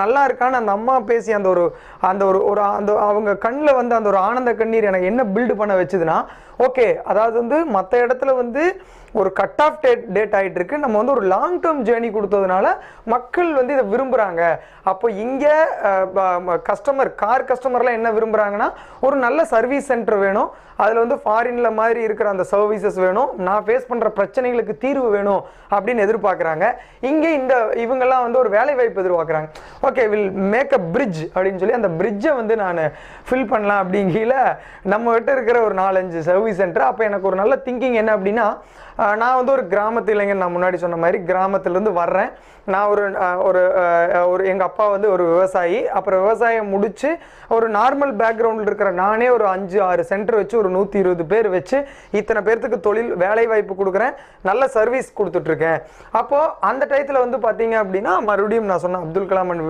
நல்லா இருக்கான்னு அந்த அம்மா பேசி அந்த ஒரு அந்த ஒரு ஒரு அந்த அவங்க கண்ணில் வந்து அந்த ஒரு ஆனந்த கண்ணீர் எனக்கு என்ன பில்டு பண்ண வச்சுதுன்னா, ஓகே, அதாவது வந்து மற்ற இடத்துல வந்து ஒரு கட் ஆஃப் டேட் ஆகிட்டு இருக்கு, நம்ம வந்து ஒரு லாங் டேர்ம் ஜேர்னி கொடுத்ததுனால மக்கள் வந்து இதை விரும்புகிறாங்க. அப்போ இங்கே கார் கஸ்டமர்லாம் என்ன விரும்புகிறாங்கன்னா, ஒரு நல்ல சர்வீஸ் சென்டர் வேணும், அதில் வந்து ஃபாரினில் மாதிரி இருக்கிற அந்த சர்வீசஸ் வேணும், நான் ஃபேஸ் பண்ணுற பிரச்சனைகளுக்கு தீர்வு வேணும் அப்படின்னு எதிர்பார்க்குறாங்க. இங்கே இவங்கெல்லாம் வந்து ஒரு வேலை வாய்ப்பு எதிர்பார்க்குறாங்க. Okay, will make a bridge அப்படின்னு சொல்லி அந்த பிரிட்ஜை வந்து நான் ஃபில் பண்ணலாம் அப்படிங்கிற நம்மகிட்ட இருக்கிற ஒரு 4-5 சர்வீஸ் சென்டர். அப்போ எனக்கு ஒரு நல்ல திங்கிங் என்ன அப்படின்னா, நான் வந்து ஒரு கிராமத்து இளைஞன், நான் முன்னாடி சொன்ன மாதிரி கிராமத்துலேருந்து வர்றேன். நான் ஒரு எங்கள் அப்பா வந்து ஒரு விவசாயி. அப்புறம் விவசாயம் முடித்து ஒரு நார்மல் பேக்ரவுண்டில் இருக்கிற நானே ஒரு 5-6 சென்டர் வச்சு ஒரு 120 பேர் வச்சு இத்தனை பேர்த்துக்கு தொழில் வேலை வாய்ப்பு கொடுக்குறேன், நல்ல சர்வீஸ் கொடுத்துட்ருக்கேன். அப்போது அந்த டயத்தில் வந்து பார்த்தீங்க அப்படின்னா, மறுபடியும் நான் சொன்னேன் அப்துல் கலாம் அண்ட்